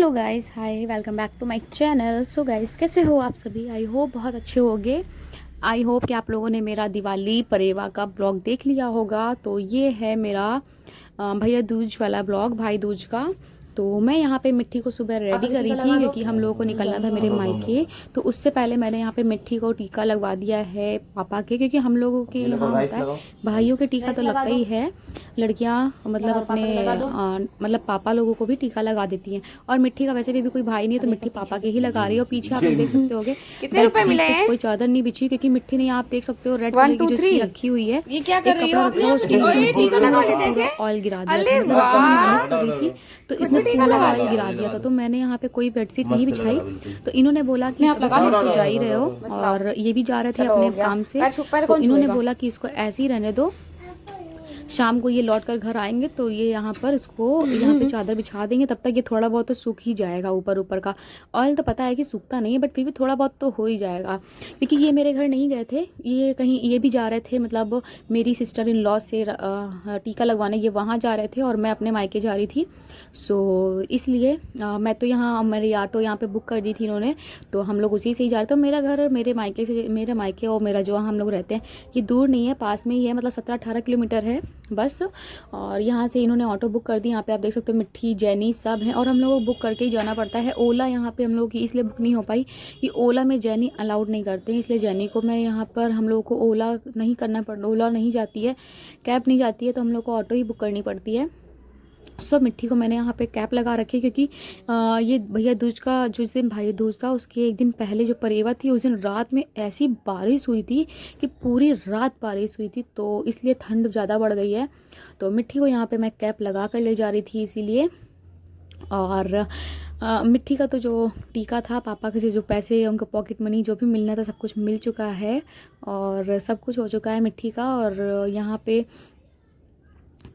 Hello guys, hi, welcome back to my channel. So guys, कैसे हो आप सभी? आई होप बहुत अच्छे होंगे। आई होप कि आप लोगों ने मेरा दिवाली परेवा का ब्लॉग देख लिया होगा। तो ये है मेरा भैया दूज वाला ब्लॉग, भाई दूज का। तो मैं यहाँ पे मिट्टी को सुबह रेडी करी थी क्योंकि हम लोगों को निकलना था मेरे मायके। तो उससे पहले मैंने यहाँ पे मिट्टी को टीका लगवा दिया है पापा के, क्योंकि हम लोगों के यहाँ होता है भाइयों के टीका तो लगता ही है। लड़कियाँ मतलब अपने मतलब पापा लोगों को भी टीका लगा देती हैं। और मिट्टी का वैसे भी कोई भाई नहीं है तो मिट्टी पापा के ही लगा रही है। और पीछे आप लोग देख सकते होगे कितने रुपए मिले हैं? कोई चादर नहीं बिछी क्योंकि मिट्टी ने आप देख सकते हो रेड कलर की जो इसकी रखी हुई है। ये क्या कर रही हो आप? टीका लगा के देखे, ऑयल गिरा दिया था, मतलब इसको हम मालिश कर रही थी तो इसने पूरा ऑयल गिरा दिया था। तो मैंने यहाँ पे कोई बेडशीट नहीं बिछाई। तो इन्होंने बोला कि आप जा ही रहे हो और ये भी जा रहे थे अपने काम से, तो इन्होंने बोला कि इसको ऐसे ही रहने दो, शाम को ये लौट कर घर आएंगे तो ये यहाँ पर इसको यहाँ पे चादर बिछा देंगे, तब तक ये थोड़ा बहुत तो सूख ही जाएगा। ऊपर ऊपर का ऑयल तो पता है कि सूखता नहीं है, बट फिर भी थोड़ा बहुत तो हो ही जाएगा। क्योंकि ये मेरे घर नहीं गए थे, ये कहीं ये भी जा रहे थे, मतलब मेरी सिस्टर इन लॉ से टीका लगवाने ये वहाँ जा रहे थे और मैं अपने मायके जा रही थी। सो इसलिए मैं तो यहाँ मेरी ऑटो यहाँ पे बुक कर दी थी इन्होंने, तो हम लोग उसी से ही जा रहे थे। तो मेरा घर मेरे मायके और मेरा जो हम लोग रहते हैं ये दूर नहीं है, पास में ही है, मतलब 17-18 किलोमीटर है बस। और यहाँ से इन्होंने ऑटो बुक कर दी। यहाँ पे आप देख सकते हो मिट्टी, जैनी सब हैं और हम लोगों को बुक करके ही जाना पड़ता है। ओला यहाँ पे हम लोगों की इसलिए बुक नहीं हो पाई कि ओला में जैनी अलाउड नहीं करते हैं, इसलिए जैनी को मैं यहाँ पर हम लोगों को ओला नहीं करना पड़, ओला नहीं जाती है, कैब नहीं जाती है, तो हम लोग को ऑटो ही बुक करनी पड़ती है। सब मिट्टी को मैंने यहाँ पे कैप लगा रखी क्योंकि ये भैया दूज का जिस दिन भाई दूज था उसके एक दिन पहले जो परेवा थी उस दिन रात में ऐसी बारिश हुई थी कि पूरी रात बारिश हुई थी, तो इसलिए ठंड ज़्यादा बढ़ गई है। तो मिट्टी को यहाँ पे मैं कैप लगा कर ले जा रही थी इसीलिए। और मिट्टी का तो जो टीका था पापा के से जो पैसे उनका पॉकेट मनी जो भी मिलना था सब कुछ मिल चुका है और सब कुछ हो चुका है मिट्टी का। और यहाँ पे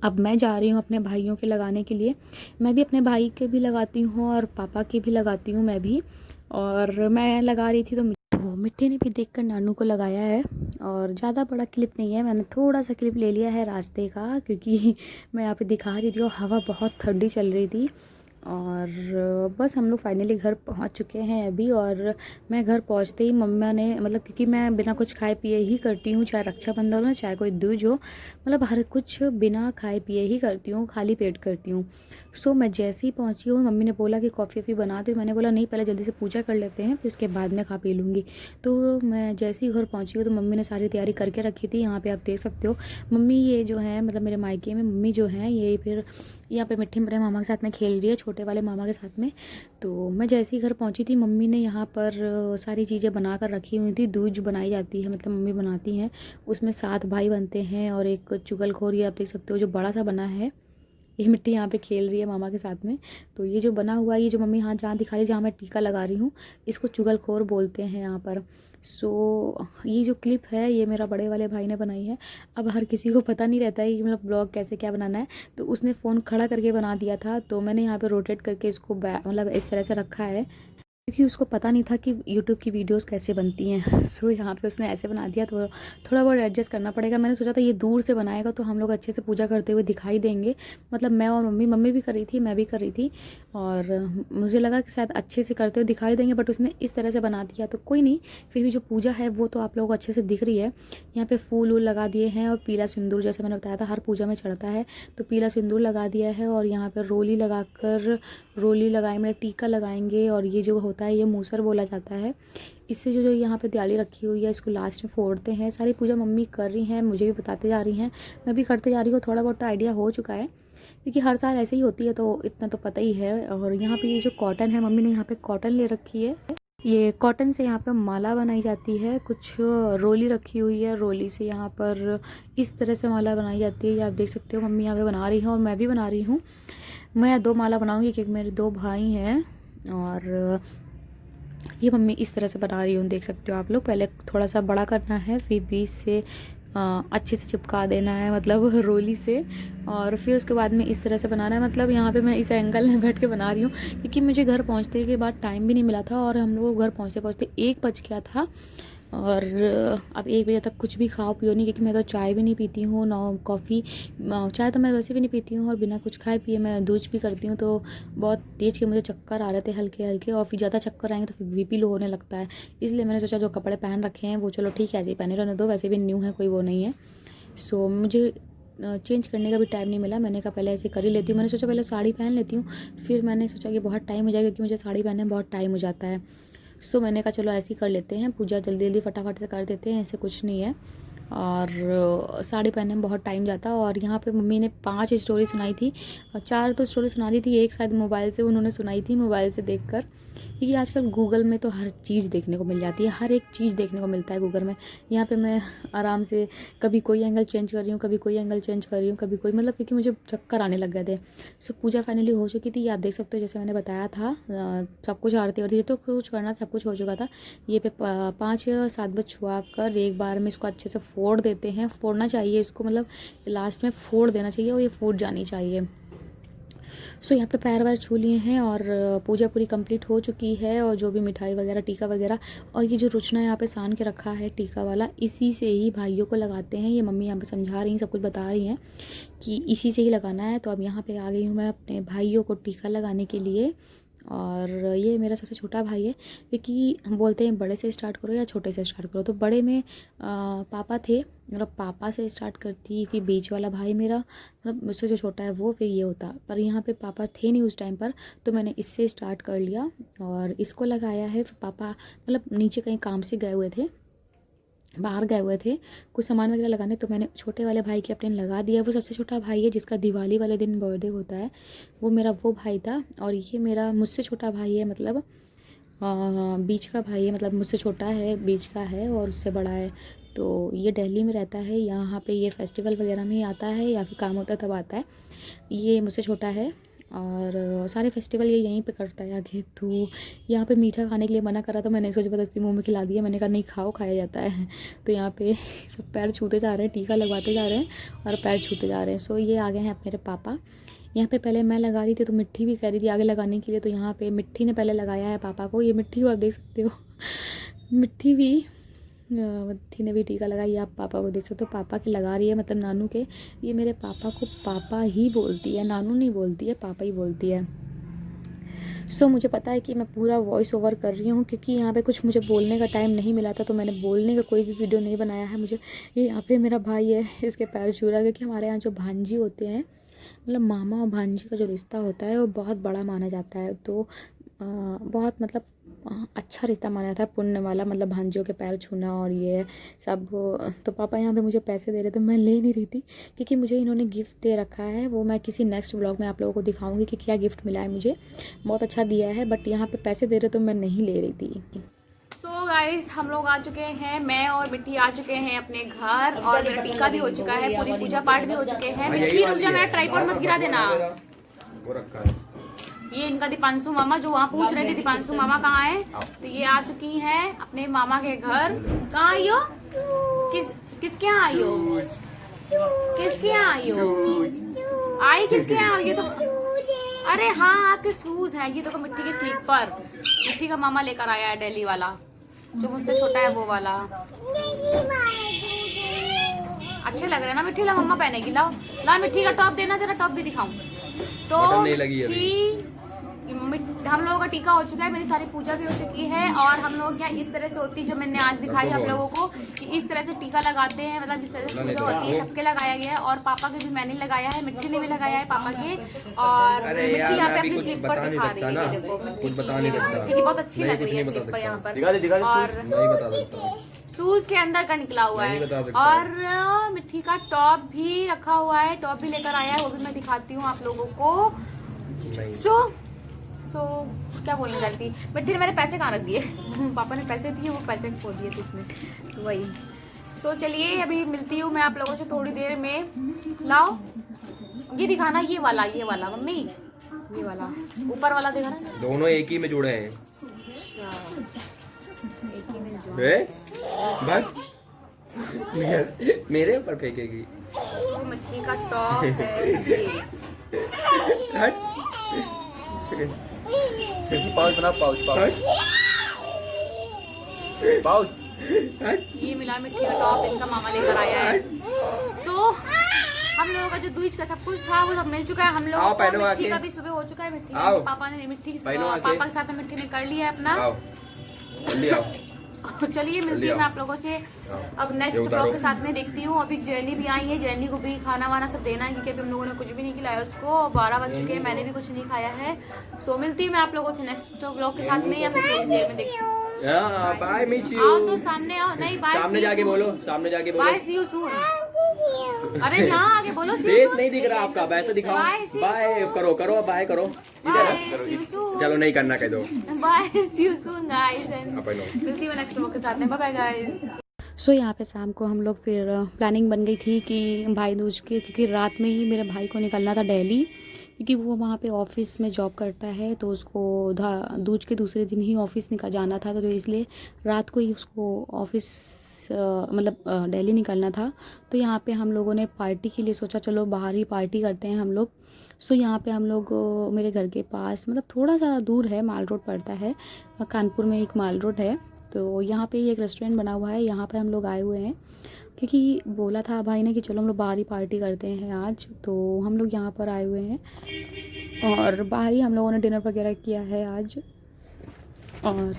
अब मैं जा रही हूँ अपने भाइयों के लगाने के लिए। मैं भी अपने भाई के भी लगाती हूँ और पापा के भी लगाती हूँ मैं भी। और मैं लगा रही थी तो मिट्टी ने भी देखकर नानू को लगाया है। और ज़्यादा बड़ा क्लिप नहीं है, मैंने थोड़ा सा क्लिप ले लिया है रास्ते का क्योंकि मैं यहाँ पे दिखा रही थी और हवा बहुत ठंडी चल रही थी। और बस हम लोग फाइनली घर पहुंच चुके हैं अभी। और मैं घर पहुंचते ही मम्मा ने, मतलब क्योंकि मैं बिना कुछ खाए पिए ही करती हूँ, चाहे रक्षाबंधन हो चाहे कोई दूज हो, मतलब हर कुछ बिना खाए पिए ही करती हूँ, खाली पेट करती हूँ। सो मैं जैसे ही पहुँची हूँ मम्मी ने बोला कि कॉफ़ी वॉफ़ी बना दो, मैंने बोला नहीं, पहले जल्दी से पूजा कर लेते हैं फिर उसके बाद में खा पी लूँगी। तो मैं जैसे ही घर पहुँची हूँ तो मम्मी ने सारी तैयारी करके रखी थी। यहाँ पे आप देख सकते हो मम्मी ये जो है, मतलब मेरे मायके में मम्मी जो है ये फिर यहाँ पे मिट्टी मेरे मामा के साथ में खेल रही है, छोटे वाले मामा के साथ में। तो मैं जैसे ही घर पहुँची थी मम्मी ने यहाँ पर सारी चीज़ें बना कर रखी हुई थी। दूज बनाई जाती है, मतलब मम्मी बनाती हैं, उसमें 7 भाई बनते हैं और एक चुगलखोर, ये आप देख सकते हो जो बड़ा सा बना है, ये मिट्टी यहाँ पे खेल रही है मामा के साथ में। तो ये जो बना हुआ है, ये जो मम्मी हाथ जहाँ दिखा रही है जहाँ मैं टीका लगा रही हूँ, इसको चुगलखोर बोलते हैं यहाँ पर। सो ये जो क्लिप है ये मेरा बड़े वाले भाई ने बनाई है। अब हर किसी को पता नहीं रहता है कि मतलब ब्लॉग कैसे क्या बनाना है, तो उसने फ़ोन खड़ा करके बना दिया था। तो मैंने यहाँ पे रोटेट करके इसको मतलब इस तरह से रखा है क्योंकि उसको पता नहीं था कि यूट्यूब की वीडियोस कैसे बनती हैं। सो यहाँ पे उसने ऐसे बना दिया, तो थोड़ा बहुत एडजस्ट करना पड़ेगा। मैंने सोचा था ये दूर से बनाएगा तो हम लोग अच्छे से पूजा करते हुए दिखाई देंगे, मतलब मैं और मम्मी भी कर रही थी, मैं भी कर रही थी, और मुझे लगा कि शायद अच्छे से करते हुए दिखाई देंगे, बट उसने इस तरह से बना दिया। तो कोई नहीं, फिर भी जो पूजा है वो तो आप लोगों को अच्छे से दिख रही है। यहाँ पर फूल वूल लगा दिए हैं और पीला सिंदूर, जैसे मैंने बताया था हर पूजा में चढ़ता है, तो पीला सिंदूर लगा दिया है। और यहाँ पर रोली लगाकर, रोली लगाए मतलब टीका लगाएंगे। और ये जो होता है ये मूसर बोला जाता है, इससे जो यहाँ पे दियाली रखी हुई है इसको लास्ट में फोड़ते हैं। सारी पूजा मम्मी कर रही हैं, मुझे भी बताते जा रही हैं, मैं भी करते जा रही हूँ। थोड़ा बहुत आइडिया हो चुका है क्योंकि हर साल ऐसे ही होती है, तो इतना तो पता ही है। और यहाँ पे ये जो कॉटन है, मम्मी ने यहाँ पे कॉटन ले रखी है, ये कॉटन से यहाँ पे माला बनाई जाती है। कुछ रोली रखी हुई है, रोली से यहाँ पर इस तरह से माला बनाई जाती है। ये आप देख सकते हो मम्मी यहाँ पे बना रही हैं और मैं भी बना रही हूँ। मैं 2 माला बनाऊँगी क्योंकि मेरे 2 भाई हैं। और ये मम्मी इस तरह से बना रही हूँ, देख सकते हो आप लोग। पहले थोड़ा सा बड़ा करना है, फिर बीच से अच्छे से चिपका देना है, मतलब रोली से, और फिर उसके बाद में इस तरह से बनाना है। मतलब यहाँ पे मैं इस एंगल में बैठ के बना रही हूँ क्योंकि मुझे घर पहुँचने के बाद टाइम भी नहीं मिला था और हम लोग घर पहुँचते पहुँचते 1 बज गया था। और अब 1 बजे तक कुछ भी खाओ पियो नहीं, क्योंकि मैं तो चाय भी नहीं पीती हूँ ना कॉफ़ी। चाय तो मैं वैसे भी नहीं पीती हूँ, और बिना कुछ खाए पिए मैं दूध भी करती हूँ। तो बहुत तेज़ के मुझे चक्कर आ रहे थे हल्के हल्के, और फिर ज़्यादा चक्कर आएंगे तो फिर बीपी लो होने लगता है। इसलिए मैंने सोचा जो कपड़े पहन रखे हैं वो चलो ठीक है ऐसे ही पहने रहने दो, वैसे भी न्यू है, कोई वो नहीं है। सो मुझे चेंज करने का भी टाइम नहीं मिला। मैंने कहा पहले ऐसे कर ही लेती हूँ। मैंने सोचा पहले साड़ी पहन लेती हूँ, फिर मैंने सोचा कि बहुत टाइम हो जाएगा, क्योंकि मुझे साड़ी पहनने में बहुत टाइम हो जाता है। सो मैंने कहा चलो ऐसे ही कर लेते हैं, पूजा जल्दी जल्दी फटाफट से कर देते हैं, ऐसे कुछ नहीं है। और साड़ी पहनने में बहुत टाइम जाता। और यहाँ पे मम्मी ने 5 स्टोरी सुनाई थी, और 4 तो स्टोरी सुना दी थी, एक शायद मोबाइल से उन्होंने सुनाई थी, मोबाइल से देखकर। क्योंकि आजकल गूगल में तो हर चीज़ देखने को मिल जाती है, हर एक चीज़ देखने को मिलता है गूगल में। यहाँ पे मैं आराम से कभी कोई एंगल चेंज कर रही हूँ, कभी कोई एंगल चेंज कर रही हूँ, कभी कोई, मतलब क्योंकि मुझे चक्कर आने लग गए थे। सो पूजा फाइनली हो चुकी थी, आप देख सकते हो जैसे मैंने बताया था। सब कुछ आरती वारती तो कुछ करना सब कुछ हो चुका था। ये पे 5-7 बज छुआ कर एक बार में इसको अच्छे से फोड़ देते हैं। फोड़ना चाहिए इसको, मतलब लास्ट में फोड़ देना चाहिए, और ये फूट जानी चाहिए। सो यहाँ पे पैर वैर छू लिए हैं, और पूजा पूरी कंप्लीट हो चुकी है। और जो भी मिठाई वगैरह, टीका वगैरह, और ये जो रुचना यहाँ पे सान के रखा है टीका वाला, इसी से ही भाइयों को लगाते हैं। ये मम्मी यहाँ पे समझा रही हैं, सब कुछ बता रही हैं कि इसी से ही लगाना है। तो अब यहाँ पे आ गई हूँ मैं अपने भाइयों को टीका लगाने के लिए। और ये मेरा सबसे छोटा भाई है, क्योंकि हम बोलते हैं बड़े से स्टार्ट करो या छोटे से स्टार्ट करो। तो बड़े में पापा थे, मतलब पापा से स्टार्ट करती, फिर बीच वाला भाई मेरा, मतलब मुझसे जो छोटा है वो, फिर ये होता। पर यहाँ पे पापा थे नहीं उस टाइम पर, तो मैंने इससे स्टार्ट कर लिया और इसको लगाया है। फिर पापा मतलब नीचे कहीं काम से गए हुए थे, बाहर गए हुए थे कुछ सामान वगैरह लगाने, तो मैंने छोटे वाले भाई के अपने लगा दिया। वो सबसे छोटा भाई है जिसका दिवाली वाले दिन बर्थडे होता है, वो मेरा वो भाई था। और ये मेरा मुझसे छोटा भाई है, मतलब बीच का भाई है, मतलब मुझसे छोटा है, बीच का है, और उससे बड़ा है। तो ये दिल्ली में रहता है, यहाँ पे ये फेस्टिवल वगैरह में ही आता है, या फिर काम होता है तब आता है। ये मुझसे छोटा है, और सारे फेस्टिवल ये यहीं पे करता है आगे। तो यहाँ पे मीठा खाने के लिए मना करा, तो मैंने इसको ज़बरदस्ती मुंह में खिला दिया। मैंने कहा नहीं खाओ, खाया जाता है। तो यहाँ पे सब पैर छूते जा रहे हैं, टीका लगवाते जा रहे हैं और पैर छूते जा रहे हैं। सो ये आ गए हैं मेरे पापा। यहाँ पे पहले मैं लगा रही थी, तो मिट्टी भी कह रही थी आगे लगाने के लिए, तो यहाँ पे मिट्टी ने पहले लगाया है पापा को। ये मिट्टी को आप देख सकते हो, मिट्टी ने भी टीका लगाई, आप पापा को देख सकते हो। पापा के लगा रही है, मतलब नानू के। ये मेरे पापा को पापा ही बोलती है, नानू नहीं बोलती है, पापा ही बोलती है। सो मुझे पता है कि मैं पूरा वॉइस ओवर कर रही हूँ, क्योंकि यहाँ पे कुछ मुझे बोलने का टाइम नहीं मिला था, तो मैंने बोलने का कोई भी वीडियो नहीं बनाया है। मुझे ये यहाँ पे मेरा भाई है, इसके पैर छू रहा है, क्योंकि हमारे यहाँ जो भांजी होते हैं, मतलब मामा और भांजी का जो रिश्ता होता है वो बहुत बड़ा माना जाता है। तो बहुत मतलब अच्छा रिश्ता माना जाता है, पुण्य वाला, मतलब भांजियों के पैर छूना और ये सब। तो पापा यहाँ पे मुझे पैसे दे रहे थे, मैं ले नहीं रही थी, क्योंकि मुझे इन्होंने गिफ्ट दे रखा है। वो मैं किसी नेक्स्ट ब्लॉग में आप लोगों को दिखाऊंगी कि क्या गिफ्ट मिला है मुझे, बहुत अच्छा दिया है। बट यहाँ पे पैसे दे रहे तो मैं नहीं ले रही थी। सो गाइस, हम लोग आ चुके हैं, मैं और मिट्टी आ चुके हैं अपने घर, और मेरा टीका भी हो चुका है, पूरी पूजा पाठ भी हो चुके हैं। मिट्टी रुक जा, मेरा ट्राइपॉड मत गिरा देना। ये इनका दीपांशु मामा, जो वहाँ पूछ रहे थे दीपांशु मामा कहाँ है, तो ये आ चुकी हैं अपने मामा के घर। कहाँ आई हो? किसके यहाँ आई हो? किसके यहाँ आई हो? आई किसके यहाँ? ये तो, अरे हाँ आपके शूज हैं। ये देखो मिट्टी के स्लीपर, मिट्टी का मामा लेकर आया है, दिल्ली वाला, जो मुझसे छोटा है वो वाला। अच्छे लग रहे हैं ना मिट्टी? ला मम्मा पहनेगी, लाओ ला मिट्टी का टॉप देना, तेरा टॉप भी दिखाऊं तो। नहीं लगी अभी। हम लोगों का टीका हो चुका है, मेरी सारी पूजा भी हो चुकी है, और हम लोग यहाँ इस तरह से होती है, जो मैंने आज दिखाई आप लोगों को, कि इस तरह से टीका लगाते हैं, मतलब जिस तरह से पूजा होती है सबके लगाया गया है। और पापा के भी मैंने लगाया है, मिट्टी ने भी लगाया है पापा के। और मिट्टी यहाँ पे अपनी स्लीप पर दिखा रही है, देखो कुछ बता नहीं सकता, मिट्टी बहुत अच्छी लग रही है स्लीप पर यहाँ पर। और नहीं बता सकता, शूज के अंदर का निकला हुआ है, और मिट्टी का टॉप भी रखा हुआ है, टॉप भी लेकर आया है, वो भी मैं दिखाती हूँ आप लोगों को। सो क्या बोलने जाती, मिट्टी ने मेरे पैसे कहाँ रख दिए? पापा ने पैसे दिए, वो पैसे खो दिए थे इसमें, तो वही। सो चलिए अभी मिलती हूँ मैं आप लोगों से थोड़ी देर में। लाओ ये दिखाना, ये वाला मम्मी, ये वाला ऊपर वाला दिखाना। दोनों एक ही में जुड़े हैं। एक ही में जुड़े मेरे ऊपर फेंकेगी। मिट्टी का टॉप है पाउच बना, पाउच ये मिला मिट्टी का टॉप, इनका मामा लेकर आया है। तो हम लोगों का जो दूज का सब कुछ था वो सब मिल चुका है। हम लोगों को मिट्टी का भी सुबह हो चुका है। मिट्टी पापा के साथ में मिट्टी ने कर लिया है अपना। चलिए मिलती हूँ मैं आप लोगों से अब नेक्स्ट ब्लॉग के साथ में। देखती हूँ अभी जैनी भी आई है, जैनी को भी खाना वाना सब देना है क्योंकि अभी हम लोगों ने कुछ भी नहीं खिलाया उसको। 12 बज चुके हैं, मैंने भी कुछ नहीं खाया है। सो मिलती हूँ मैं आप लोगों से नेक्स्ट ब्लॉग के साथ में या फिर थोड़ी देर में। देखती हूँ। Bye miss you. आओ तो सामने आओ। नहीं बाय, सामने जाके बोलो, सामने जाके बोलो बाय सी यू सून। अरे यहाँ आगे बोलो। फेस नहीं दिख रहा आपका, वैसे दिखाओ। बाय करो, करो बाय करो। चलो नहीं करना कह दो। Bye see you soon guys and मिलती हूँ नेक्स्ट ब्लॉग के साथ में। Bye bye guys. सो यहाँ पे शाम को हम लोग फिर प्लानिंग बन गई थी कि भाई दूज के, क्योंकि रात में ही मेरे भाई को निकलना था दिल्ली, क्योंकि वो वहाँ पे ऑफिस में जॉब करता है। तो उसको दूज के दूसरे दिन ही ऑफिस जाना था, तो इसलिए रात को ही उसको ऑफिस मतलब दिल्ली निकलना था। तो यहाँ पे हम लोगों ने पार्टी के लिए सोचा चलो बाहर ही पार्टी करते हैं हम लोग। सो यहाँ पे हम लोग मेरे घर के पास, मतलब थोड़ा सा दूर है, माल रोड पड़ता है, कानपुर में एक माल रोड है। तो यहाँ पे एक रेस्टोरेंट बना हुआ है, यहाँ पर हम लोग आए हुए हैं क्योंकि बोला था भाई ने कि चलो हम लोग बाहर ही पार्टी करते हैं आज। तो हम लोग यहाँ पर आए हुए हैं और बाहर ही हम लोगों ने डिनर वगैरह किया है आज। और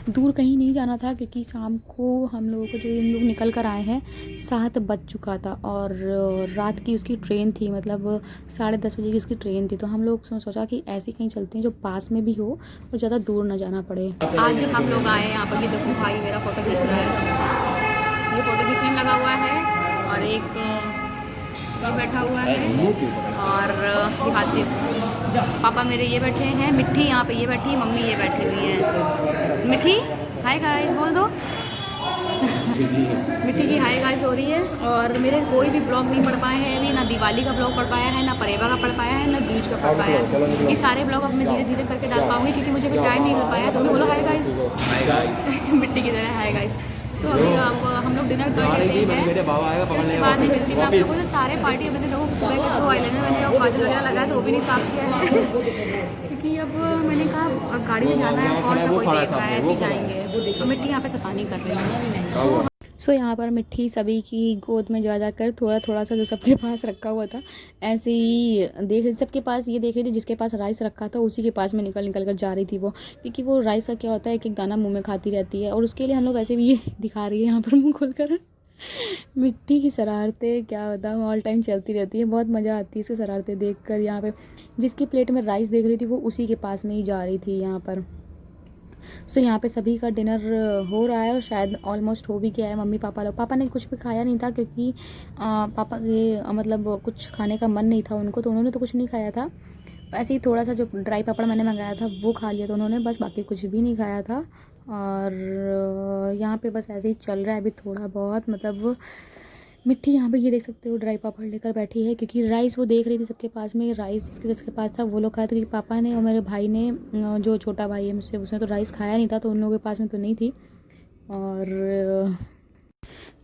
दूर कहीं नहीं जाना था क्योंकि शाम को हम लोगों को जो हम लोग निकल कर आए हैं 7 बज चुका था और रात की उसकी ट्रेन थी, मतलब 10:30 बजे की उसकी ट्रेन थी। तो हम लोग सोचा कि ऐसे कहीं चलते हैं जो पास में भी हो और ज़्यादा दूर ना जाना पड़े। आज हम लोग आए यहाँ पर, देखो भाई मेरा फ़ोटो खींच रहा है, ये फ़ोटो खींचने में लगा हुआ है और एक ये बैठा हुआ है और दिखाती हूँ। पापा मेरे ये बैठे हैं, मिट्टी यहाँ पे ये बैठी है, मम्मी ये बैठी हुई है। मिट्टी हाय गाइस बोल दो। मिट्टी की हाय गाइस हो रही है। और मेरे कोई भी ब्लॉग नहीं पढ़ पाए हैं अभी, ना दिवाली का ब्लॉग पढ़ पाया है, ना परेवा का पढ़ पाया है, ना दूज का पढ़ पाया है। ये सारे ब्लॉग अब मैं धीरे धीरे करके डाल पाऊंगी क्योंकि मुझे अभी टाइम नहीं मिल पाया। तो मैं बोलो हाय गाइस। मिट्टी की तरह हाय गाइस। सो अभी अब हम लोग डिनर कर लेते हैं, उसके बाद में मिलती हूँ आप लोगों से। सारे पार्टी अपने लोगों को सुबह के जो आईलाइनर मैंने जो काजल वगैरह लगाया था वो भी नहीं साफ किया है क्योंकि अब मैंने कहा गाड़ी से जाना है और कोई देख रहा है, ऐसे ही जाएंगे। मिट्टी यहाँ पे सफाई कर रही है। सो यहाँ पर मिट्टी सभी की गोद में जा जाकर थोड़ा थोड़ा सा जो सबके पास रखा हुआ था ऐसे ही देख रही, सबके पास ये देख रही थी, जिसके पास राइस रखा था उसी के पास में निकल कर जा रही थी वो, क्योंकि वो राइस का क्या होता है एक एक दाना मुंह में खाती रहती है। और उसके लिए हम लोग ऐसे भी ये दिखा रही है यहाँ पर मुँह खोल कर। मिट्टी की शरारतें क्या बताऊँ ऑल टाइम चलती रहती है, बहुत मज़ा आती है इसकी शरारतें देख कर। यहाँ पर जिसकी प्लेट में राइस देख रही थी वो उसी के पास में ही जा रही थी यहाँ पर। सो यहाँ पे सभी का डिनर हो रहा है और शायद ऑलमोस्ट हो भी गया है। मम्मी पापा लोग, पापा ने कुछ भी खाया नहीं था क्योंकि पापा के मतलब कुछ खाने का मन नहीं था उनको, तो उन्होंने तो कुछ नहीं खाया था। ऐसे ही थोड़ा सा जो ड्राई पापड़ मैंने मंगाया था वो खा लिया था उन्होंने, बस बाकी कुछ भी नहीं खाया था। और यहाँ पे बस ऐसे ही चल रहा है अभी थोड़ा बहुत, मतलब मिट्टी यहाँ पे ये देख सकते हो ड्राई पापड़ लेकर बैठी है क्योंकि राइस वो देख रही थी सबके पास में, राइस जिसके पास था वो लोग खाए थे क्योंकि पापा ने और मेरे भाई ने, जो छोटा भाई है मुझसे, उसने तो राइस खाया नहीं था तो उन लोगों के पास में तो नहीं थी।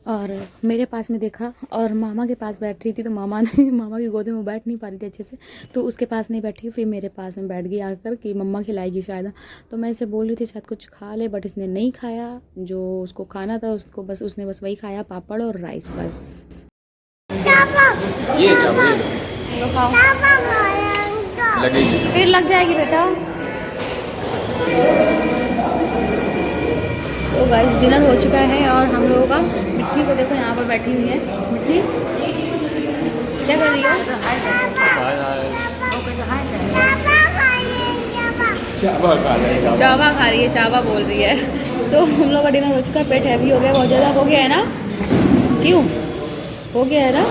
और मेरे पास में देखा और मामा के पास बैठ रही थी तो मामा की गोद में वो बैठ नहीं पा रही थी अच्छे से, तो उसके पास नहीं बैठी, फिर मेरे पास में बैठ गई आकर कि मम्मा खिलाएगी शायद। तो मैं इसे बोल रही थी शायद कुछ खा ले, बट इसने नहीं खाया जो उसको खाना था, उसको बस उसने बस वही खाया, पापड़ और राइस बस। ये चावल लगेगी, फिर लग जाएगी बेटा। तो गाइस डिनर हो चुका है और हम लोगों का, मिट्टी को देखो यहाँ पर बैठी हुई है। मिट्टी क्या कर रही हो? चावा खा रही है, चावा बोल रही है। सो हम लोग का डिनर हो चुका है, पेट हैवी हो गया, बहुत ज़्यादा हो गया है ना, क्यों हो गया है ना,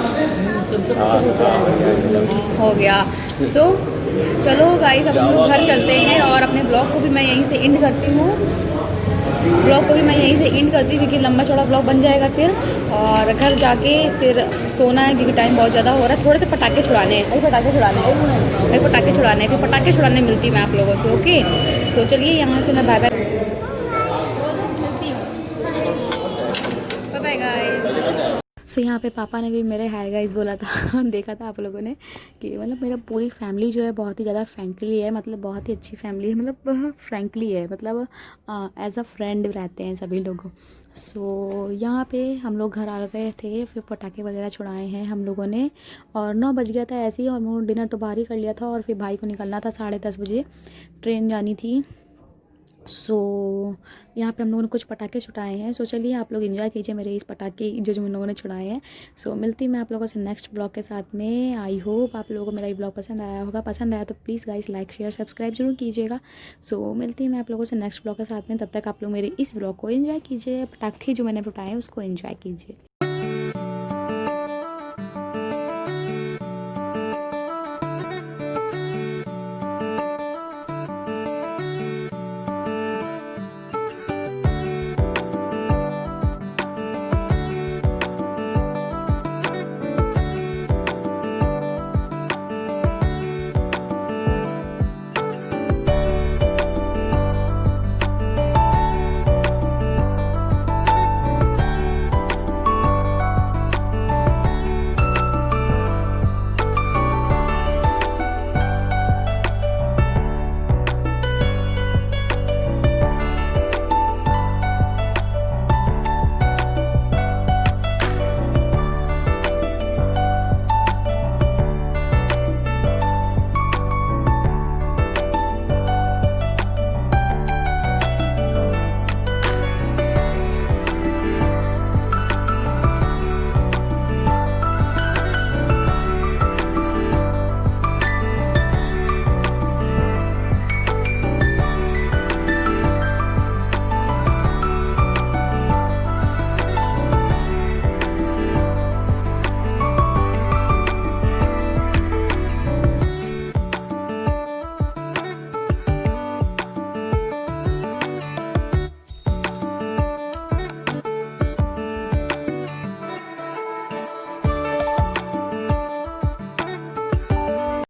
हो गया। सो चलो गाइस अब हम लोग घर चलते हैं और अपने ब्लॉग को भी मैं यहीं से एंड करती हूँ, क्योंकि लंबा चौड़ा ब्लॉग बन जाएगा फिर। और घर जाके फिर सोना है क्योंकि टाइम बहुत ज़्यादा हो रहा है। थोड़े से पटाखे छुड़ाने हैं, पटाखे छुड़ाने फिर पटाखे छुड़ाने मिलती मैं आप लोगों से। ओके सो चलिए यहाँ से मैं बाय बाय गाइस। सो यहाँ पे पापा ने भी मेरे हाय गाइस बोला था देखा था आप लोगों ने कि मतलब मेरा पूरी फैमिली जो है बहुत ही ज़्यादा फ्रैंकली है, मतलब बहुत ही अच्छी फैमिली है, मतलब फ्रैंकली है, मतलब एज अ फ्रेंड रहते हैं सभी लोग। सो यहाँ पे हम लोग घर आ गए थे, फिर पटाखे वगैरह छुड़ाए हैं हम लोगों ने, और 9 बज गया था ऐसे ही, और मैं डिनर तो बाहर ही कर लिया था, और फिर भाई को निकलना था 10:30 बजे, ट्रेन जानी थी। सो यहाँ पे हम लोगों ने कुछ पटाखे छुटाए हैं। सो चलिए आप लोग एंजॉय कीजिए मेरे इस पटाखे जो हम लोगों ने छुड़ाए हैं। सो मिलती मैं आप लोगों से नेक्स्ट ब्लॉग के साथ में। आई होप आप लोगों को मेरा ये ब्लॉग पसंद आया होगा। पसंद आया तो please guys like share subscribe जरूर कीजिएगा। सो मिलती मैं आप लोगों से नेक्स्ट ब्लॉग के साथ में। तब तक आप लोग मेरे इस ब्लॉग को एंजॉय कीजिए, पटाखे जो मैंने छुटाए हैं उसको एंजॉय कीजिए।